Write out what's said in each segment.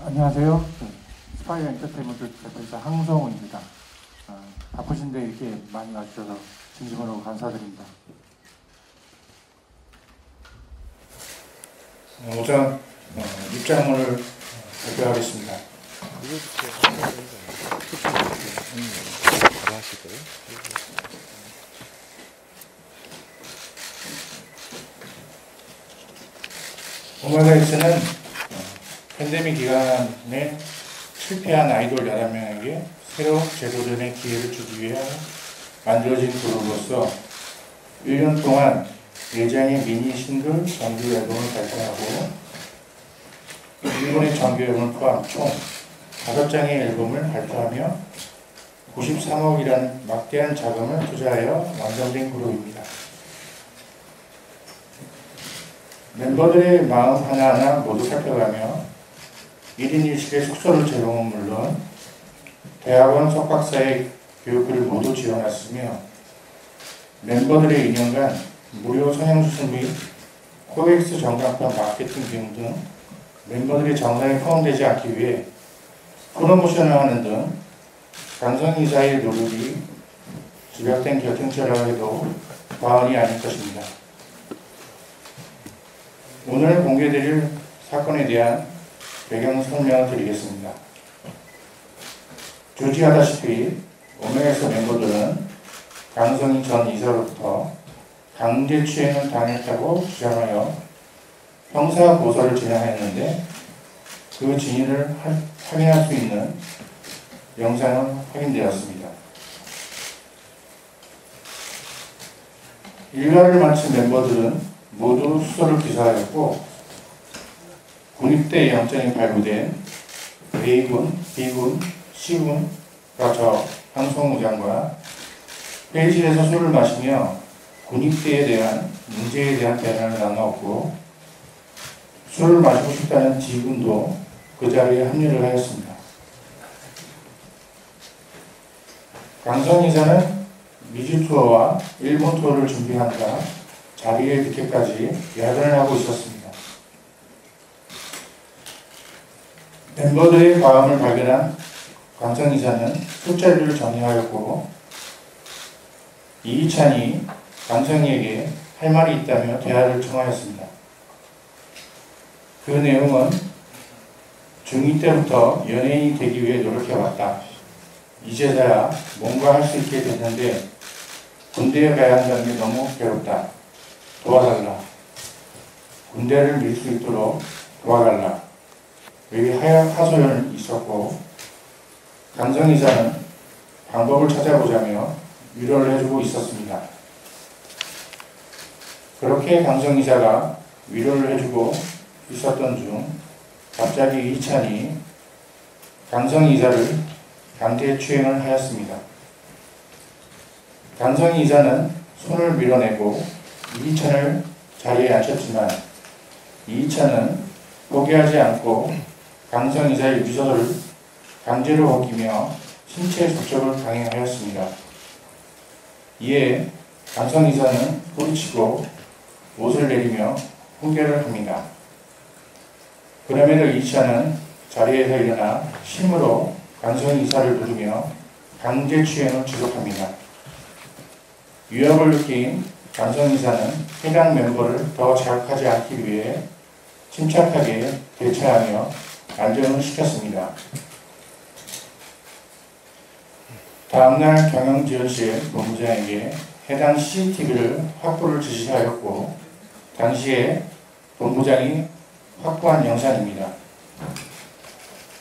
안녕하세요. 스파이어 엔터테인먼트 대표이사 항성우입니다. 바쁘신데 이렇게 많이 와주셔서 진심으로 감사드립니다. 우선 입장문을 발표하겠습니다. 오메가엑스는 팬데믹 기간에 실패한 아이돌 11명에게 새로 재도전의 기회를 주기 위해 만들어진 그룹으로서 1년 동안 4장의 미니 싱글 정규 앨범을 발표하고 일본의 정규 앨범을 포함 총 5장의 앨범을 발표하며 93억이라는 막대한 자금을 투자하여 완성된 그룹입니다. 멤버들의 마음 하나하나 모두 살펴가며 1인 1실의 숙소를 제공은 물론 대학원 석박사의 교육비를 모두 지원했으며 멤버들의 2년간 무료 성형수술 및 코엑스 전광판 마케팅 비용 등 멤버들의 정상에 포함되지 않기 위해 프로모션을 하는 등 강성이사의 노력이 집약된 결정체라고 해도 과언이 아닐 것입니다. 오늘 공개드릴 사건에 대한 배경 설명을 드리겠습니다. 조지하다시피 오메가엑스 멤버들은 강성희 전 이사로부터 강제추행을 당했다고 주장하여 형사고소를 진행했는데 그 진위를 확인할 수 있는 영상은 확인되었습니다. 일가를 마친 멤버들은 모두 수소를 기소하였고 군입대 영장이 발부된 A군, B군, C군과 저 항성우 장과 회의실에서 술을 마시며 군입대에 대한 문제에 대한 대화를 나누었고 술을 마시고 싶다는 D군도 그 자리에 합류를 하였습니다. 강성 이사는 미주 투어와 일본 투어를 준비한다 자리에 늦게까지 야근을 하고 있었습니다. 멤버들의 마음을 발견한 강성 이사는 술자리를 정리하였고 이희찬이 강성이에게 할 말이 있다며 대화를 청하였습니다. 그 내용은 중2 때부터 연예인이 되기 위해 노력해왔다. 이제서야 뭔가 할 수 있게 됐는데 군대에 가야 한다는 게 너무 괴롭다. 도와달라. 군대를 밀 수 있도록 도와달라. 여기 하소연이 있었고 강성 이사는 방법을 찾아보자며 위로를 해주고 있었습니다. 그렇게 강성 이사가 위로를 해주고 있었던 중 갑자기 이찬이 강성 이사를 강제추행을 하였습니다. 강성 이사는 손을 밀어내고 이찬을 자리에 앉혔지만 이찬은 포기하지 않고 강성 이사의 위서를 강제로 벗기며 신체 접촉을 강행하였습니다. 이에 강성 이사는 뿌리치고 옷을 내리며 훈계를 합니다. 그럼에도 이찬은 자리에서 일어나 힘으로 강성 이사를 누르며 강제 추행을 지속합니다. 위협을 느낀 강성 이사는 해당 멤버를 더 자극하지 않기 위해 침착하게 대처하며 안정을 시켰습니다. 다음날 경영지원실 본부장에게 해당 CCTV를 확보를 지시하였고 당시에 본부장이 확보한 영상입니다.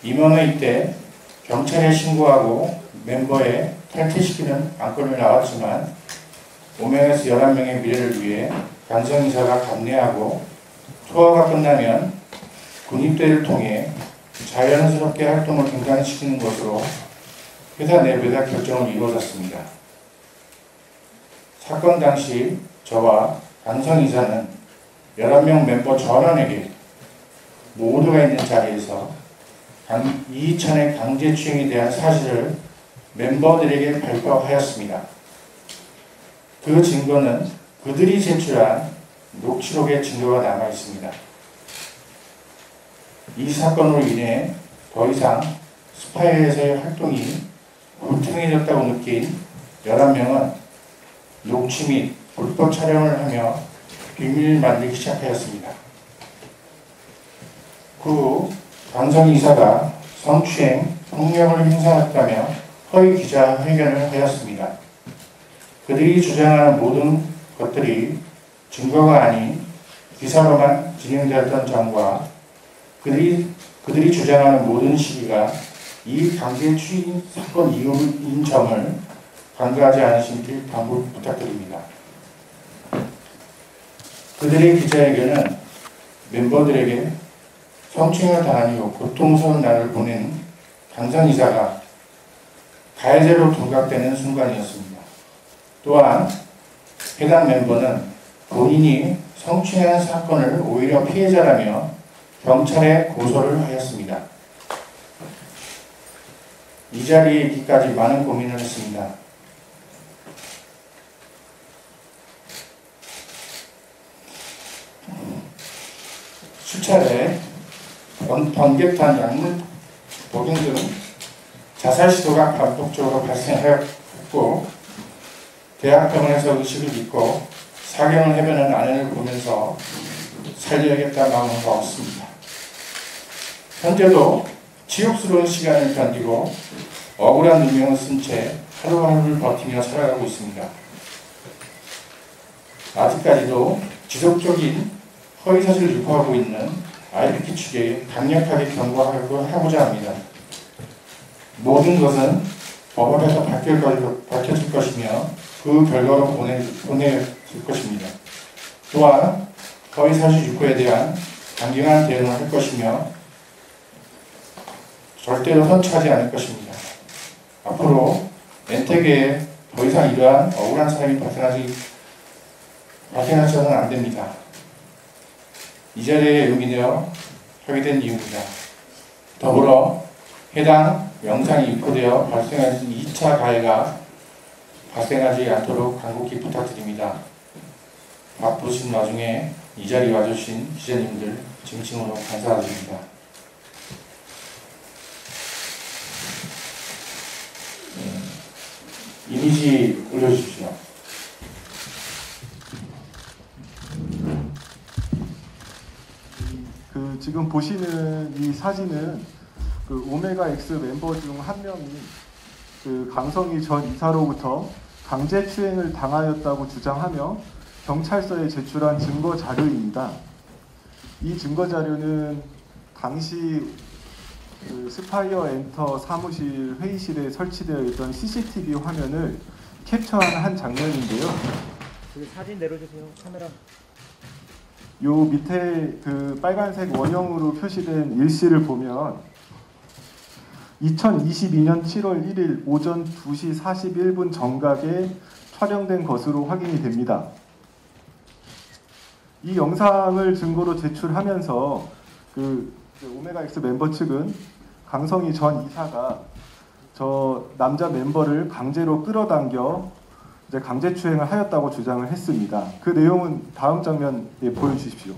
임원회의 때 경찰에 신고하고 멤버에 탈퇴시키는 안건이 나왔지만 오메가엑스 11명의 미래를 위해 강성이사가 감내하고 투어가 끝나면 군입대를 통해 자연스럽게 활동을 중단시키는 것으로 회사 내부에서 결정을 이루어졌습니다. 사건 당시 저와 강성 이사는 11명 멤버 전원에게 모두가 있는 자리에서 이희찬의 강제추행에 대한 사실을 멤버들에게 발표하였습니다. 그 증거는 그들이 제출한 녹취록의 증거가 남아 있습니다. 이 사건으로 인해 더 이상 스파이에서의 활동이 불투명해졌다고 느낀 11명은 녹취 및 불법 촬영을 하며 비밀을 만들기 시작하였습니다. 그 후 강성 이사가 성추행, 폭력을 행사했다며 허위 기자회견을 하였습니다. 그들이 주장하는 모든 것들이 증거가 아닌 기사로만 진행되었던 점과 그들이 주장하는 모든 시기가 이 강제 추인 사건 이후인 점을 간과하지 않으시길 당부 부탁드립니다. 그들의 기자회견은 멤버들에게 성추행을 당한 이후 고통스러운 날을 보낸 강성 이사가 가해자로 부각되는 순간이었습니다. 또한 해당 멤버는 본인이 성추행한 사건을 오히려 피해자라며 경찰에 고소를 하였습니다. 이 자리에 있기까지 많은 고민을 했습니다. 수차례 번개탄, 약물 복용 등 자살 시도가 반복적으로 발생하였고 대학병원에서 의식을 잃고 사경을 헤매는 아내를 보면서 살려야겠다는 마음은 없습니다. 현재도 치욕스러운 시간을 견디고 억울한 누명을 쓴 채 하루하루를 버티며 살아가고 있습니다. 아직까지도 지속적인 허위사실을 유포하고 있는 IPT 측에 강력하게 경고하고자 합니다. 모든 것은 법 앞에서 밝혀질 것이며 그 결과로 보내질 것입니다. 또한 허위사실 유포에 대한 강경한 대응을 할 것이며 절대로 선처하지 않을 것입니다. 앞으로 엔태계에 더 이상 이러한 억울한 사람이 발생하셔서는 안 됩니다. 이 자리에 용기되어 하게 된 이유입니다. 더불어 해당 영상이 유포되어 발생한 2차 가해가 발생하지 않도록 간곡히 부탁드립니다. 바쁘신 와중에 이 자리에 와주신 기자님들 진심으로 감사드립니다. 이미지 올려주십시오. 지금 보시는 이 사진은 오메가 X 멤버 중 한 명이 강성희 전 이사로부터 강제 추행을 당하였다고 주장하며 경찰서에 제출한 증거 자료입니다. 이 증거 자료는 당시 스파이어 엔터 사무실 회의실에 설치되어 있던 CCTV 화면을 캡처한 한 장면인데요. 사진 내려주세요. 카메라. 요 밑에 빨간색 원형으로 표시된 일시를 보면 2022년 7월 1일 오전 2시 41분 정각에 촬영된 것으로 확인이 됩니다. 이 영상을 증거로 제출하면서 오메가 X 멤버 측은 강성희 전 이사가 저 남자 멤버를 강제로 끌어당겨 이제 강제추행을 하였다고 주장을 했습니다. 그 내용은 다음 장면 보여주십시오.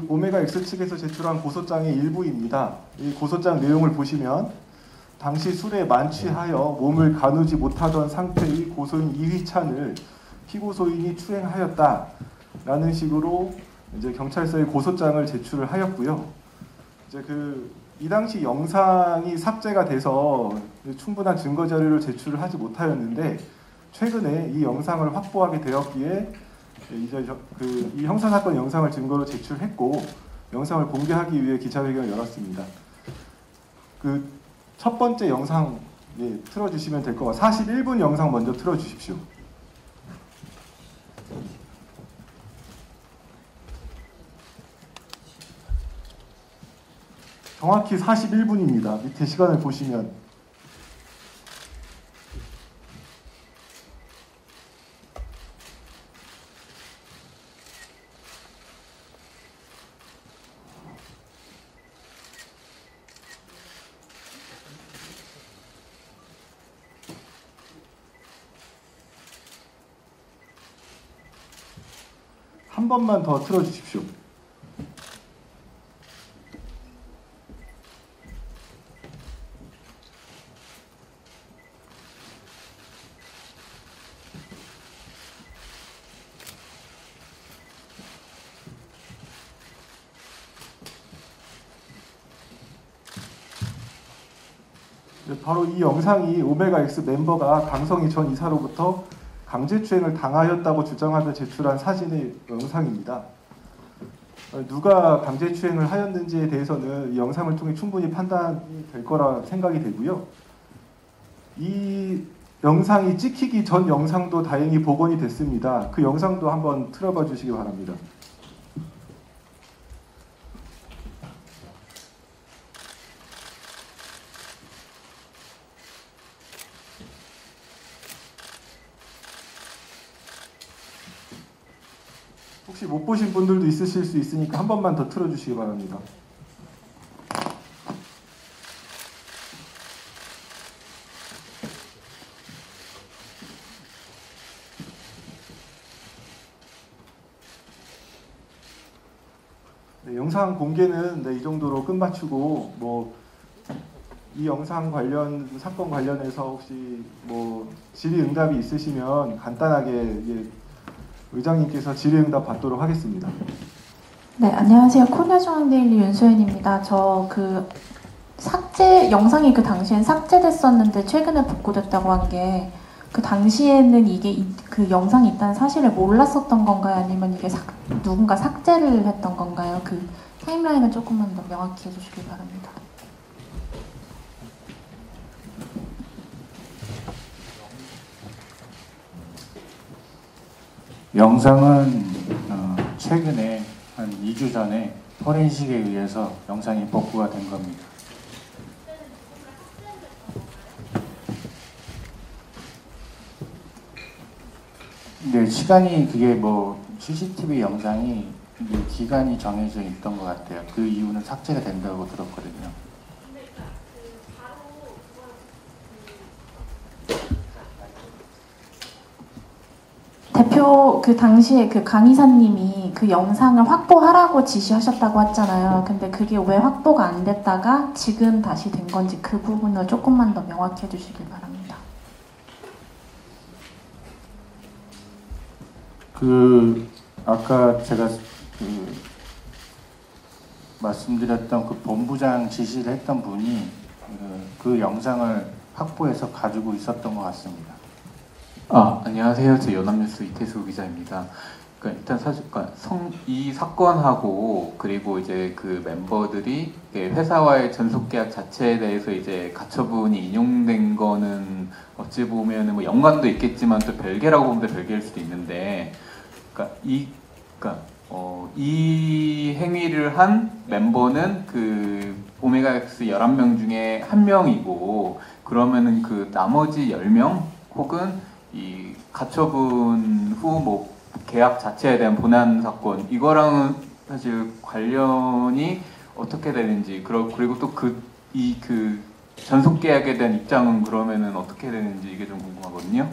오메가 X 측에서 제출한 고소장의 일부입니다. 이 고소장 내용을 보시면 당시 술에 만취하여 몸을 가누지 못하던 상태의 고소인 이휘찬을 피고소인이 추행하였다라는 식으로 이제 경찰서에 고소장을 제출을 하였고요. 이제 이 당시 영상이 삭제가 돼서 충분한 증거 자료를 제출을 하지 못하였는데 최근에 이 영상을 확보하게 되었기에 이제 이 형사 사건 영상을 증거로 제출했고 영상을 공개하기 위해 기자회견을 열었습니다. 첫 번째 영상 틀어주시면 될 것 같아요. 41분 영상 먼저 틀어주십시오. 정확히 41분입니다. 밑에 시간을 보시면 한 번만 더 틀어주십시오. 바로 이 영상이 오메가X 멤버가 강성희 전 이사로부터 강제추행을 당하였다고 주장하며 제출한 사진의 영상입니다. 누가 강제추행을 하였는지에 대해서는 이 영상을 통해 충분히 판단이 될 거라 생각이 되고요. 이 영상이 찍히기 전 영상도 다행히 복원이 됐습니다. 그 영상도 한번 틀어봐 주시기 바랍니다. 혹시 못 보신 분들도 있으실 수 있으니까 한 번만 더 틀어주시기 바랍니다. 네, 영상 공개는 이 정도로 끝마치고 이 영상 관련 사건 관련해서 혹시 질의응답이 있으시면 간단하게 의장님께서 질의응답 받도록 하겠습니다. 네, 안녕하세요. 코리아중앙데일리 윤소연입니다. 저 영상이 그 당시엔 삭제됐었는데 최근에 복구됐다고 한 게 그 당시에는 이게 그 영상이 있다는 사실을 몰랐었던 건가요? 아니면 이게 누군가 삭제를 했던 건가요? 그 타임라인을 조금만 더 명확히 해주시길 바랍니다. 영상은 최근에 한 2주 전에 포렌식에 의해서 영상이 복구가 된 겁니다. 네, 시간이 그게 CCTV 영상이 기간이 정해져 있던 것 같아요. 그 이유는 삭제가 된다고 들었거든요. 대표 그 당시에 그 강 이사님이 그 영상을 확보하라고 지시하셨다고 했잖아요. 근데 그게 왜 확보가 안 됐다가 지금 다시 된 건지 그 부분을 조금만 더 명확히 해주시길 바랍니다. 아까 제가 말씀드렸던 그 본부장 지시를 했던 분이 그 영상을 확보해서 가지고 있었던 것 같습니다. 안녕하세요. 저 연합뉴스 이태수 기자입니다. 일단 사실 이 사건하고 그리고 이제 그 멤버들이 회사와의 전속 계약 자체에 대해서 이제 가처분이 인용된 거는 어찌 보면은 연관도 있겠지만 또 별개라고 보면 별개일 수도 있는데, 이 행위를 한 멤버는 그 오메가X 11명 중에 1명이고, 그러면은 그 나머지 10명 혹은 이 가처분 후 계약 자체에 대한 본안 사건, 이거랑은 사실 관련이 어떻게 되는지, 그리고 또 그 전속 계약에 대한 입장은 그러면은 어떻게 되는지 이게 좀 궁금하거든요.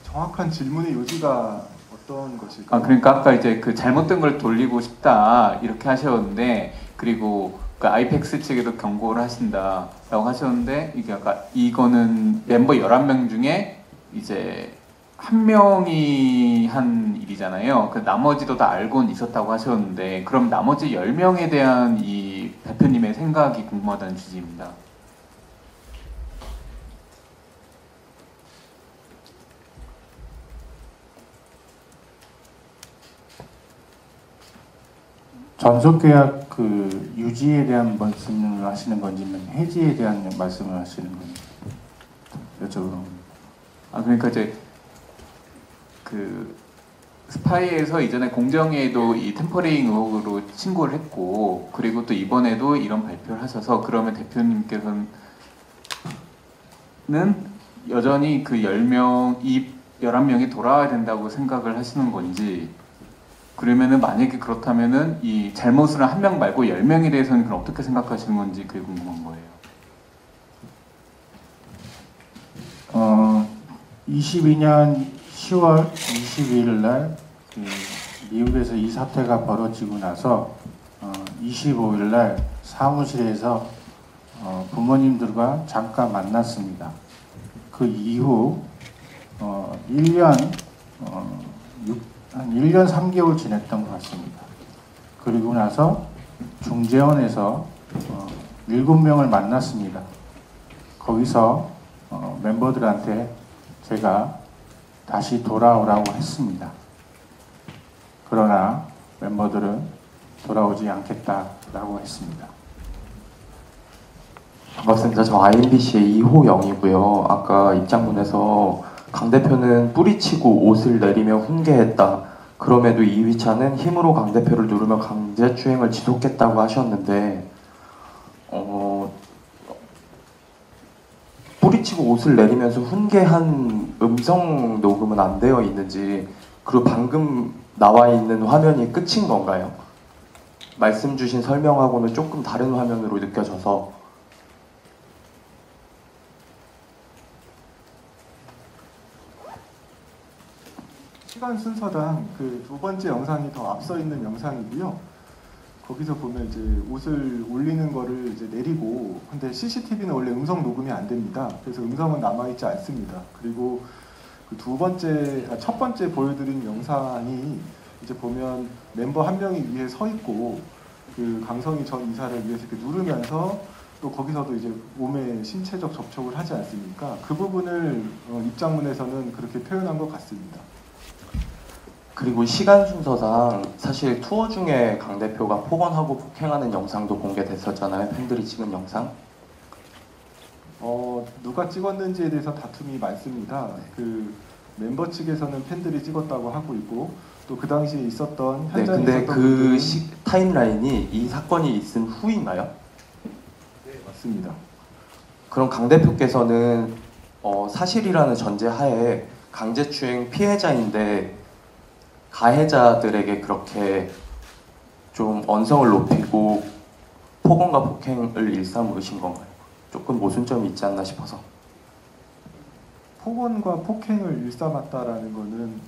정확한 질문의 요지가 어떤 것일까요? 그러니까 아까 이제 그 잘못된 걸 돌리고 싶다 이렇게 하셨는데, 그리고 아이펙스 측에도 경고를 하신다라고 하셨는데, 이게 아까 이거는 멤버 11명 중에 이제 1명이 한 일이잖아요. 그 나머지도 다 알고는 있었다고 하셨는데, 그럼 나머지 10명에 대한 이 대표님의 생각이 궁금하다는 취지입니다. 전속계약 유지에 대한 말씀을 하시는 건지, 해지에 대한 말씀을 하시는 건지 여쭤보는. 그러니까 이제 그 스파이에서 이전에 공정위에도 이 템퍼링 의혹으로 신고를 했고, 그리고 또 이번에도 이런 발표를 하셔서, 그러면 대표님께서는 여전히 그 11명이 돌아와야 된다고 생각을 하시는 건지, 그러면은 만약에 그렇다면은 이 잘못을 한 명 말고 10명에 대해서는 그럼 어떻게 생각하시는 건지 그게 궁금한 거예요. 22년 10월 22일 날 미국에서 이 사태가 벌어지고 나서 25일 날 사무실에서 부모님들과 잠깐 만났습니다. 그 이후 1년 3개월 지냈던 것 같습니다. 그리고 나서 중재원에서 7명을 만났습니다. 거기서 멤버들한테 제가 다시 돌아오라고 했습니다. 그러나 멤버들은 돌아오지 않겠다라고 했습니다. 반갑습니다. 저 INBC의 이호영이고요. 아까 입장문에서 강 대표는 뿌리치고 옷을 내리며 훈계했다. 그럼에도 이휘찬은 힘으로 강 대표를 누르며 강제추행을 지속했다고 하셨는데 뿌리치고 옷을 내리면서 훈계한 음성 녹음은 안 되어 있는지, 그리고 방금 나와 있는 화면이 끝인 건가요? 말씀 주신 설명하고는 조금 다른 화면으로 느껴져서. 시간 순서당 그 두 번째 영상이 더 앞서 있는 영상이고요. 거기서 보면 이제 옷을 올리는 거를 이제 내리고, 근데 CCTV는 원래 음성 녹음이 안 됩니다. 그래서 음성은 남아있지 않습니다. 그리고 그 첫 번째 보여드린 영상이 이제 보면 멤버 한 명이 위에 서 있고 그 강성희 전 이사를 위해서 이렇게 누르면서 또 거기서도 이제 몸에 신체적 접촉을 하지 않습니까? 그 부분을 입장문에서는 그렇게 표현한 것 같습니다. 그리고 시간 순서상 사실 투어 중에 강 대표가 폭언하고 폭행하는 영상도 공개됐었잖아요. 팬들이 찍은 영상. 누가 찍었는지에 대해서 다툼이 많습니다. 그 멤버 측에서는 팬들이 찍었다고 하고 있고, 또 그 당시에 있었던 네, 현장에 근데 있었던 그 분들은 타임라인이 이 사건이 있은 후인가요? 네, 맞습니다. 그럼 강 대표께서는 사실이라는 전제하에 강제추행 피해자인데 가해자들에게 그렇게 좀 언성을 높이고 폭언과 폭행을 일삼으신 건가요? 조금 모순점이 있지 않나 싶어서. 폭언과 폭행을 일삼았다라는 거는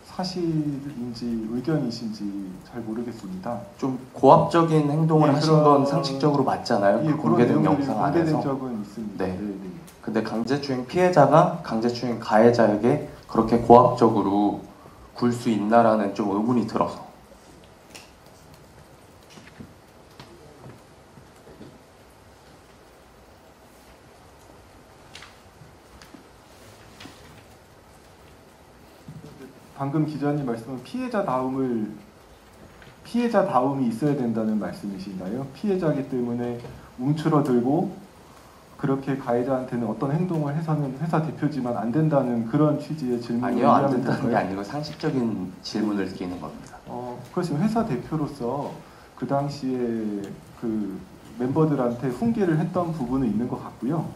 사실인지 의견이신지 잘 모르겠습니다. 좀 고압적인 행동을 예, 하신 건 상식적으로 맞잖아요. 예, 그 공개된 그런 내용들이 영상 공개된 안에서. 적은 있습니다. 네. 네, 네. 근데 강제추행 피해자가 강제추행 가해자에게 그렇게 고압적으로 굴 수 있나라는 좀 의문이 들어서. 방금 기자님 말씀은 피해자다움이 있어야 된다는 말씀이신가요? 피해자이기 때문에 움츠러들고 그렇게 가해자한테는 어떤 행동을 해서는 회사 대표지만 안 된다는 그런 취지의 질문을 아니요, 안 이해하면 된다는 게 될까요? 아니고 상식적인 질문을 드리는 겁니다. 그렇지만 회사 대표로서 그 당시에 그 멤버들한테 훈계를 했던 부분은 있는 것 같고요.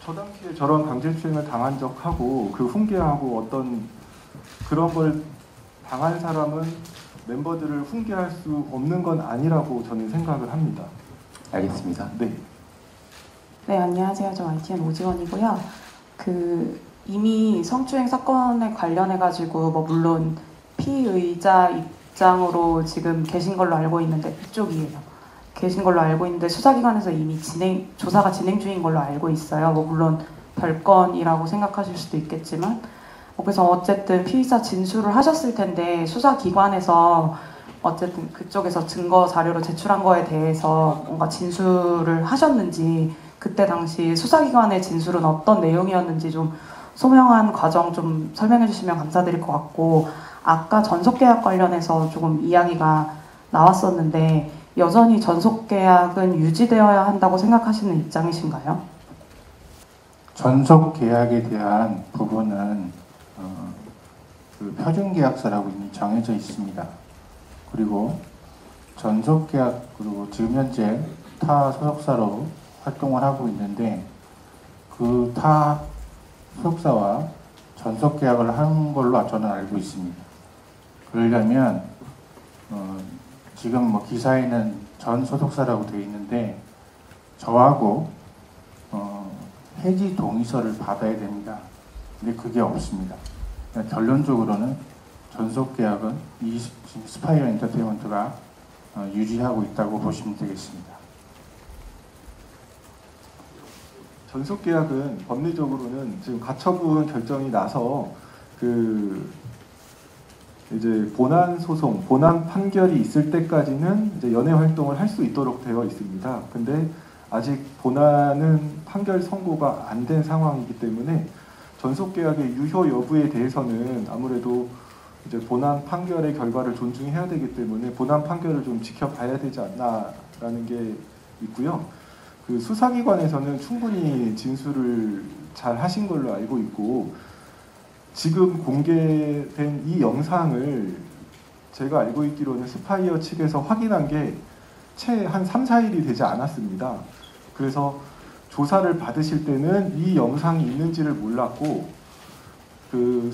저 당시에 저런 강제추행을 당한 적하고 그 훈계하고 어떤 그런 걸 당한 사람은 멤버들을 훈계할 수 없는 건 아니라고 저는 생각을 합니다. 알겠습니다. 네. 네, 안녕하세요. 저 ITN 오지원이고요. 이미 성추행 사건에 관련해가지고 물론 피의자 입장으로 지금 계신 걸로 알고 있는데 이쪽이에요. 계신 걸로 알고 있는데 수사기관에서 이미 조사가 진행 중인 걸로 알고 있어요. 물론 별건이라고 생각하실 수도 있겠지만 그래서 어쨌든 피의자 진술을 하셨을 텐데 수사기관에서 어쨌든 그쪽에서 증거 자료로 제출한 거에 대해서 뭔가 진술을 하셨는지, 그때 당시 수사기관의 진술은 어떤 내용이었는지 좀 소명한 과정 좀 설명해 주시면 감사드릴 것 같고, 아까 전속계약 관련해서 조금 이야기가 나왔었는데 여전히 전속계약은 유지되어야 한다고 생각하시는 입장이신가요? 전속계약에 대한 부분은 그 표준계약서라고 이미 정해져 있습니다. 그리고 전속계약, 그리고 지금 현재 타 소속사로 활동을 하고 있는데 그 타 소속사와 전속계약을 한 걸로 저는 알고 있습니다. 그러려면 지금 기사에는 전 소속사라고 되어 있는데 저하고 해지 동의서를 받아야 됩니다. 근데 그게 없습니다. 결론적으로는 전속계약은 지금 스파이어 엔터테인먼트가 유지하고 있다고 보시면 되겠습니다. 전속계약은 법리적으로는 지금 가처분 결정이 나서 이제 본안 소송, 본안 판결이 있을 때까지는 이제 연애 활동을 할 수 있도록 되어 있습니다. 근데 아직 본안은 판결 선고가 안 된 상황이기 때문에 전속계약의 유효 여부에 대해서는 아무래도 이제 본안 판결의 결과를 존중해야 되기 때문에 본안 판결을 좀 지켜봐야 되지 않나라는 게 있고요. 그 수사기관에서는 충분히 진술을 잘 하신 걸로 알고 있고, 지금 공개된 이 영상을 제가 알고 있기로는 스파이어 측에서 확인한 게 채 한 3, 4일이 되지 않았습니다. 그래서 조사를 받으실 때는 이 영상이 있는지를 몰랐고, 그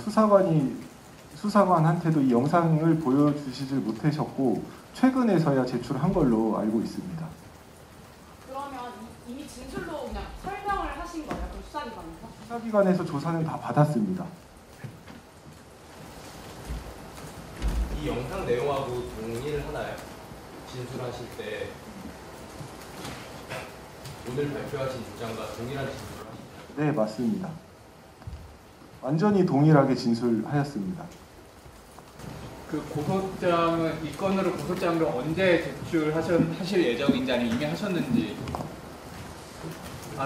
수사관한테도 이 영상을 보여주시질 못하셨고 최근에서야 제출한 걸로 알고 있습니다. 그러면 이미 진술로 그냥 설명을 하신 거예요? 그 수사기관에서? 수사기관에서 조사는 다 받았습니다. 이 영상 내용하고 동일하나요? 진술하실 때 오늘 발표하신 주장과 동일한 진술을 하시나요? 네, 맞습니다. 완전히 동일하게 진술하였습니다. 그 고소장은 이 건으로 고소장을 언제 제출하실 예정인지 아니면 이미 하셨는지. 네.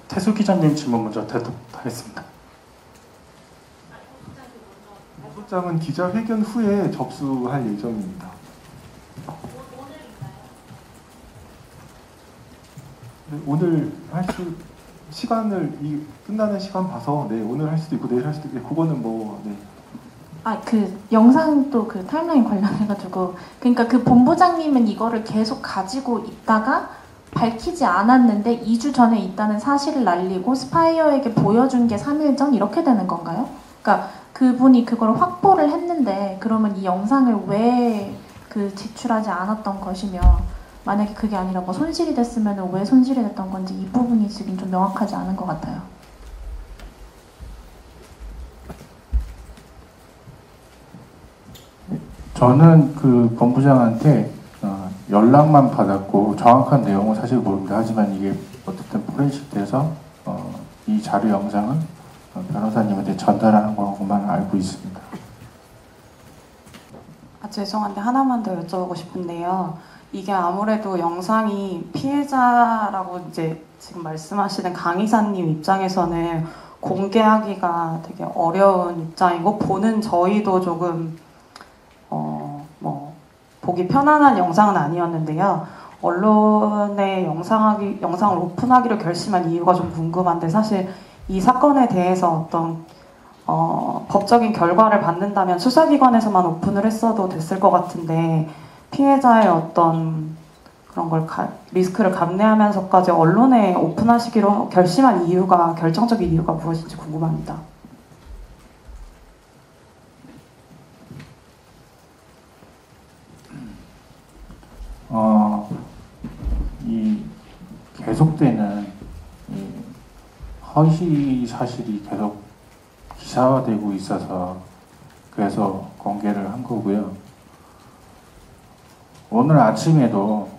태수 기자님 질문 먼저 대답하겠습니다. 고소장은 기자회견 후에 접수할 예정입니다. 네, 오늘 할 수 시간을 끝나는 시간 봐서 오늘 할 수도 있고 내일 할 수도 있고 그거는 네. 그 영상도 그 타임라인 관련해가지고, 그러니까 그 본부장님은 이거를 계속 가지고 있다가 밝히지 않았는데 2주 전에 있다는 사실을 알리고 스파이어에게 보여준 게 3일 전 이렇게 되는 건가요? 그러니까 그분이 그걸 확보를 했는데 그러면 이 영상을 왜 제출하지 않았던 것이며, 만약에 그게 아니라 뭐 손실이 됐으면 왜 손실이 됐던 건지 이 부분이 지금 좀 명확하지 않은 것 같아요. 저는 그 본부장한테 연락만 받았고 정확한 내용은 사실 모릅니다. 하지만 이게 어쨌든 포렌식 돼서 이 자료 영상은 변호사님한테 전달하는 거로만 알고 있습니다. 죄송한데 하나만 더 여쭤보고 싶은데요. 이게 아무래도 영상이 피해자라고 이제 지금 말씀하시는 강의사님 입장에서는 공개하기가 되게 어려운 입장이고, 보는 저희도 조금 보기 편안한 영상은 아니었는데요. 언론에 영상을 오픈하기로 결심한 이유가 좀 궁금한데, 사실 이 사건에 대해서 어떤 법적인 결과를 받는다면 수사기관에서만 오픈을 했어도 됐을 것 같은데, 피해자의 어떤 그런 걸 리스크를 감내하면서까지 언론에 오픈하시기로 결심한 이유가, 결정적인 이유가 무엇인지 궁금합니다. 이 계속되는 이 허위 사실이 계속 기사화되고 있어서 그래서 공개를 한 거고요. 오늘 아침에도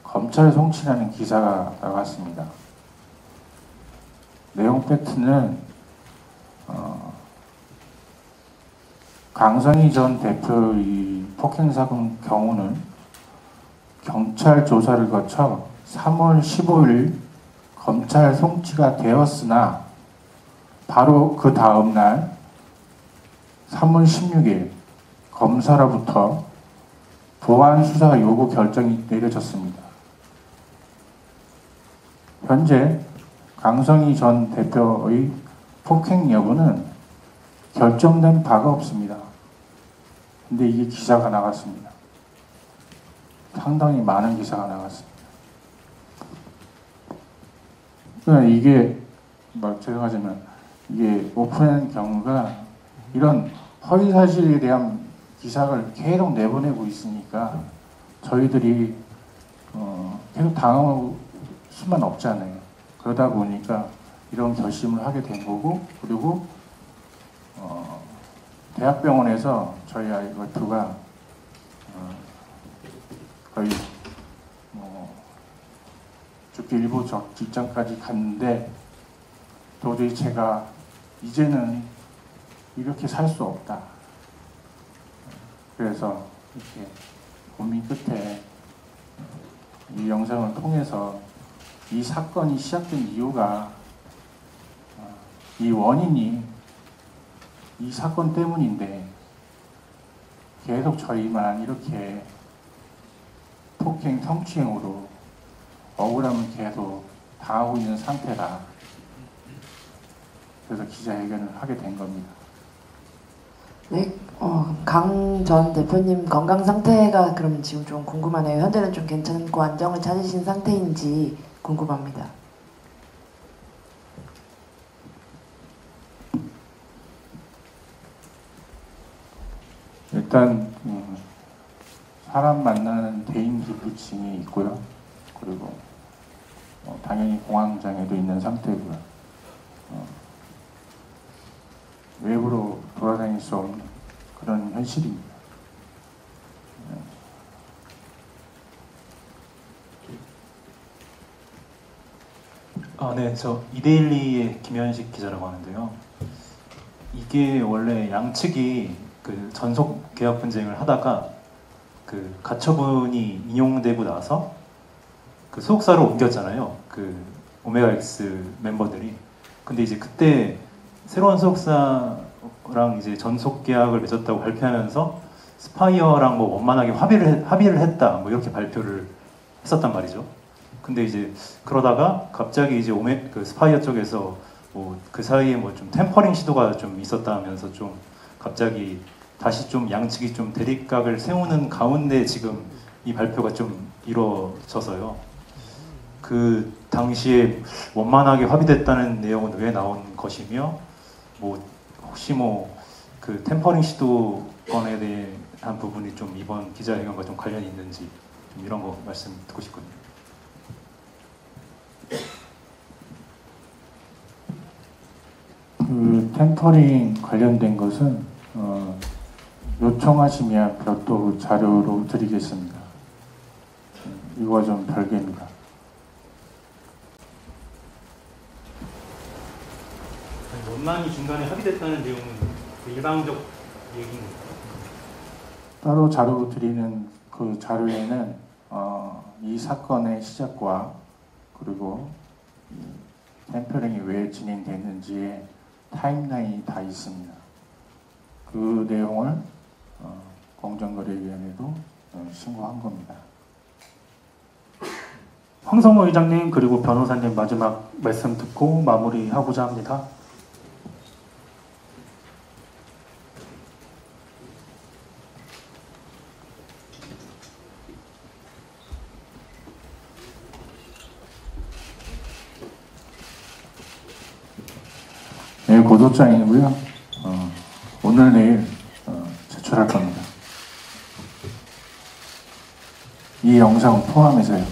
검찰 송치라는 기사가 나갔습니다. 내용 팩트는 강성희 전 대표의 폭행 사건 경우는 경찰 조사를 거쳐 3월 15일 검찰 송치가 되었으나 바로 그 다음 날 3월 16일 검사로부터 보안 수사 요구 결정이 내려졌습니다. 현재 강성희 전 대표의 폭행 여부는 결정된 바가 없습니다. 근데 이게 기사가 나갔습니다. 상당히 많은 기사가 나갔습니다. 그러니까 이게 죄송하지만 이게 오픈한 경우가 이런 허위 사실에 대한 기사를 계속 내보내고 있으니까 저희들이 계속 당할 수만 없잖아요. 그러다 보니까 이런 결심을 하게 된 거고, 그리고 대학병원에서 저희 아이 와이프가 거의 죽기 일보 직전까지 갔는데 도저히 제가 이제는 이렇게 살 수 없다. 그래서 이렇게 고민 끝에 이 영상을 통해서 이 사건이 시작된 이유가 이 원인이 이 사건 때문인데 계속 저희만 이렇게 폭행, 성추행으로 억울함을 계속 당하고 있는 상태라 그래서 기자회견을 하게 된 겁니다. 네, 강 전 대표님 건강 상태가 그럼 지금 좀 궁금하네요. 현재는 좀 괜찮고 안정을 찾으신 상태인지 궁금합니다. 일단 사람 만나는 대인 기부증이 있고요. 그리고 당연히 공황장애도 있는 상태고요. 외부로 돌아다닐 수 없는 그런 현실입니다. 네, 저 이데일리의 김현식 기자라고 하는데요. 이게 원래 양측이 그 전속 계약 분쟁을 하다가 그 가처분이 인용되고 나서 그 소속사로 옮겼잖아요. 그 오메가 X 멤버들이. 근데 이제 그때 새로운 소속사랑 이제 전속 계약을 맺었다고 발표하면서 스파이어랑 뭐 원만하게 합의를 했다 뭐 이렇게 발표를 했었단 말이죠. 근데 이제 그러다가 갑자기 이제 그 스파이어 쪽에서 뭐 그 사이에 뭐 좀 템퍼링 시도가 좀 있었다면서 좀 갑자기 다시 좀 양측이 좀 대립각을 세우는 가운데 지금 이 발표가 좀 이루어져서요. 그 당시에 원만하게 합의됐다는 내용은 왜 나온 것이며, 뭐 혹시 뭐 그 템퍼링 시도 건에 대한 부분이 좀 이번 기자회견과 좀 관련이 있는지 좀 이런 거 말씀 듣고 싶거든요. 그 템퍼링 관련된 것은 요청하시면 별도 자료로 드리겠습니다. 이거와 좀 별개입니다. 원만히 중간에 합의됐다는 내용은 일방적 얘기입니다. 따로 자료 드리는 그 자료에는 이 사건의 시작과 그리고 템퍼링이 왜 진행됐는지의 타임라인이 다 있습니다. 그 내용을 공정거래위원회도 신고한 겁니다. 황성호 의장님 그리고 변호사님 마지막 말씀 듣고 마무리하고자 합니다. 네, 고소장이고요. 오늘 내일 제출할 겁니다. 이 영상 포함해서요.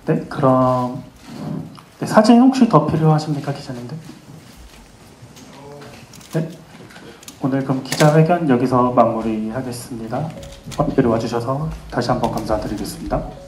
네, 그럼 사진 혹시 더 필요하십니까, 기자님들? 네, 오늘 그럼 기자회견 여기서 마무리하겠습니다. 법대로 와주셔서 다시 한번 감사드리겠습니다.